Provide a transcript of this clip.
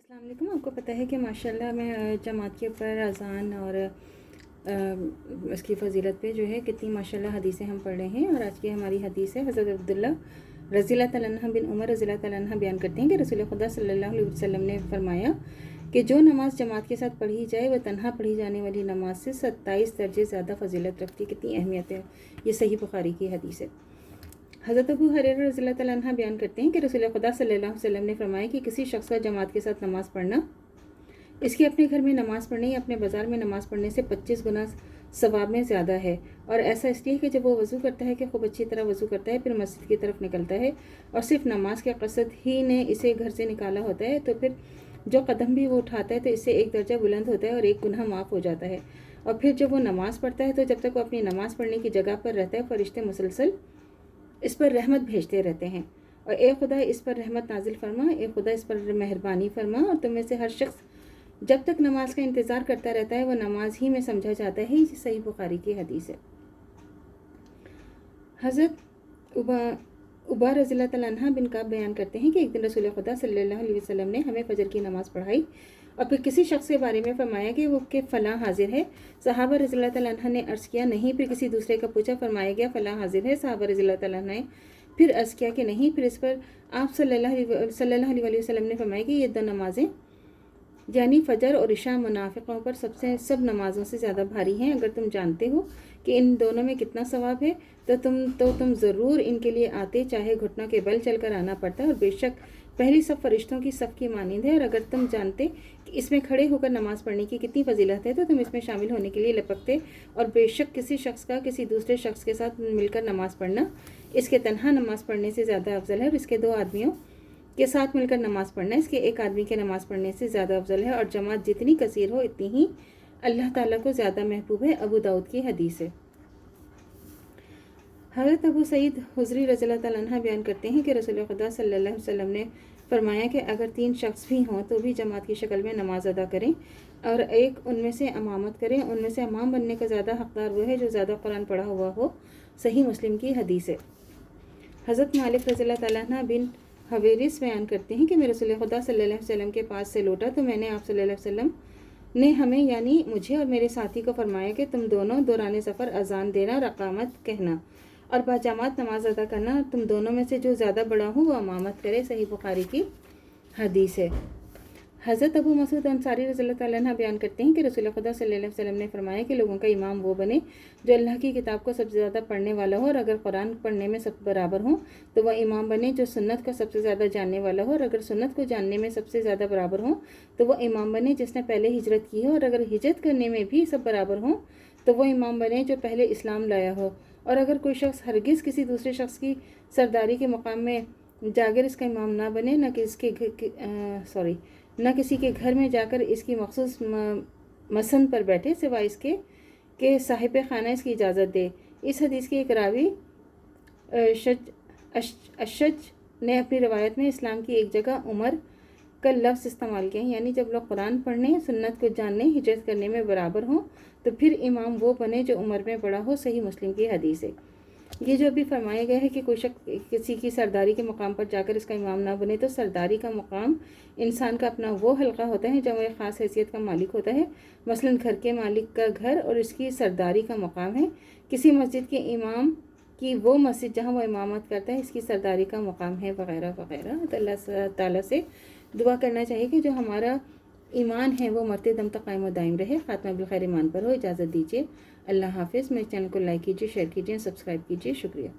अस्सलाम वालेकुम। आपको पता है कि माशाल्लाह मैं जमात के ऊपर अज़ान और उसकी फ़जीलत पे जो है कितनी माशाल्लाह हदीसें हम पढ़ रहे हैं। और आज की हमारी हदीस है हज़रत अब्दुल्ला रज़ियल्लाहु तआला अन्हु बिन उमर रज़ियल्लाहु तआला अन्हु बयान करते हैं कि रसूल खुदा सल्लल्लाहु अलैहि वसल्लम ने फरमाया कि जो नमाज़ जमात के साथ पढ़ी जाए वह तन्हा पढ़ी जाने वाली नमाज से 27 दर्जे ज़्यादा फ़जीलत रखती है। कितनी अहमियत है। ये सही बुखारी की हदीस है। हज़रत अबू हुरैरा रज़ियल्लाहु तआला अन्हु बयान करते हैं कि रसूल खुदा सल्लल्लाहु अलैहि वसल्लम ने फरमाया कि किसी शख्स का जमात के साथ नमाज़ पढ़ना इसके अपने घर में नमाज़ पढ़ने या अपने बाज़ार में नमाज़ पढ़ने से 25 गुना सवाब में ज़्यादा है। और ऐसा इसलिए कि जब वो वज़ू करता है कि खूब अच्छी तरह वज़ू करता है, फिर मस्जिद की तरफ निकलता है और सिर्फ नमाज के क़सद ही ने इसे घर से निकाला होता है, तो फिर जो कदम भी वो उठाता है तो इससे एक दर्जा बुलंद होता है और एक गुनाह माफ़ हो जाता है। और फिर जब वो नमाज़ पढ़ता है तो जब तक वो अपनी नमाज़ पढ़ने की जगह पर रहता है, फरिश्ते मुसलसल इस पर रहमत भेजते रहते हैं। और ए खुदा इस पर रहमत नाजिल फरमा, ए खुदा इस पर मेहरबानी फरमा। और तुम में से हर शख्स जब तक नमाज का इंतज़ार करता रहता है वो नमाज ही में समझा जाता है। ये सही बुखारी की हदीस है। हज़रत उबा रज़ियल्लाहु तआला अन्हा बिन काब बयान करते हैं कि एक दिन रसूल खुदा सल्लल्लाहु अलैहि वसल्लम ने हमें फ़जर की नमाज़ पढ़ाई और फिर किसी शख्स के बारे में फरमाया कि वो के फ़लाँ हाजिर है। सहाबा रज़ियल्लाहु तआला अन्हा ने अर्ज़ किया नहीं। फिर किसी दूसरे का पूछा, फरमाया गया फ़लाँ हाजिर है। सहाबा रज़ियल्लाहु तआला अन्हा ने फिर अर्ज़ किया कि नहीं। फिर इस पर आप सल्लल्लाहु अलैहि वसल्लम ने फरमाया कि ये दो नमाज़ें यानी फ़जर और इशा मुनाफ़िक़ों पर सब नमाज़ों से ज़्यादा भारी हैं। अगर तुम जानते हो कि इन दोनों में कितना सवाब है तो तुम ज़रूर इनके लिए आते, चाहे घुटनों के बल चलकर आना पड़ता। और बेशक पहली सब फरिश्तों की सफ़ की मानिंद है। और अगर तुम जानते कि इसमें खड़े होकर नमाज़ पढ़ने की कितनी फजीलत है तो तुम इसमें शामिल होने के लिए लपकते। और बेशक किसी शख्स का किसी दूसरे शख्स के साथ मिलकर नमाज़ पढ़ना इसके तन्हा नमाज़ पढ़ने से ज़्यादा अफजल है। और इसके दो आदमियों के साथ मिलकर नमाज़ पढ़ना इसके एक आदमी के नमाज़ पढ़ने से ज़्यादा अफजल है। और जमात जितनी कसीर हो इतनी ही अल्लाह ताला को ज़्यादा महबूब है। अबू दाऊद की हदीस है। हज़रत अबू सईद हुज़री रज़ियल्लाहु तआला अन्हु बयान करते हैं कि रसूल खुदा सल्लल्लाहु अलैहि वसल्लम ने फरमाया कि अगर 3 शख्स भी हों तो भी जमात की शक्ल में नमाज अदा करें और एक उनमें से इमामत करें। उनमें से इमाम बनने का ज़्यादा हक़दार वो है जो ज़्यादा कुरान पढ़ा हुआ हो। सही मुस्लिम की हदीस है। हज़रत मालिक रज़ियल्लाहु तआला अन्हु बिन हवेरिस बयान करते हैं कि मैं रसूल खुदा सल्लल्लाहु अलैहि वसल्लम के पास से लौटा तो मैंने आप सल्लल्लाहु अलैहि वसल्लम ने हमें यानी मुझे और मेरे साथी को फरमाया कि तुम दोनों दौरान सफ़र अजान देना और अकामत कहना और बाजामात नमाज अदा करना। तुम दोनों में से जो ज़्यादा बड़ा हो वो इमामत करे। सही बुखारी की हदीस है। हज़रत अबू मसूद अंसारी रज़ियल्लाहु तआला अन्हु बयान करते हैं कि रसूल खुदा सल्लल्लाहु अलैहि वसल्लम ने फरमाया कि लोगों का इमाम वो बने जो अल्लाह की किताब को सबसे ज़्यादा पढ़ने वाला हो। और अगर कुरान पढ़ने में सब बराबर हो तो वह इमाम बने जो सुन्नत को सबसे ज़्यादा जानने वाला हो। और अगर सुन्नत को जानने में सबसे ज़्यादा बराबर हो तो वह इमाम बने जिसने पहले हिजरत की हो। और अगर हिजरत करने में भी सब बराबर हो तो वह इमाम बने जो पहले इस्लाम लाया हो। और अगर कोई शख्स हरगिज़ किसी दूसरे शख्स की सरदारी के मकाम में जाकर इसका इमाम ना बने, न किसी के घर में जाकर इसकी मखसूस मसन पर बैठे सिवाय इसके कि साहिब खाना इसकी इजाज़त दे। इस हदीस के एक रावी अशज ने अपनी रवायत में इस्लाम की एक जगह उमर का लफ्ज़ इस्तेमाल किया है, यानी जब लोग कुरान पढ़ने, सुन्नत को जानने, हिजरत करने में बराबर हों तो फिर इमाम वो बने जो उम्र में बड़ा हो। सही मुस्लिम की हदीस है। ये जो अभी फरमाया गया है कि कोई शख्स किसी की सरदारी के मकाम पर जाकर इसका इमाम ना बने, तो सरदारी का मकाम इंसान का अपना वो हल्का होता है जब वह ख़ास हैसियत का मालिक होता है। मसलन घर के मालिक का घर और इसकी सरदारी का मकाम है। किसी मस्जिद के इमाम की वो मस्जिद जहाँ वो इमामत करता है इसकी सरदारी का मकाम है, वगैरह वगैरह। तो अल्लाह ताला से दुआ करना चाहिए कि जो हमारा ईमान है वो मरते दम तक कायम दायम रहे, ख़ात्मा बिल खैर ईमान पर हो। इजाज़त दीजिए। अल्लाह हाफ़िज़। मेरे चैनल को लाइक कीजिए, शेयर कीजिए, सब्सक्राइब कीजिए। शुक्रिया।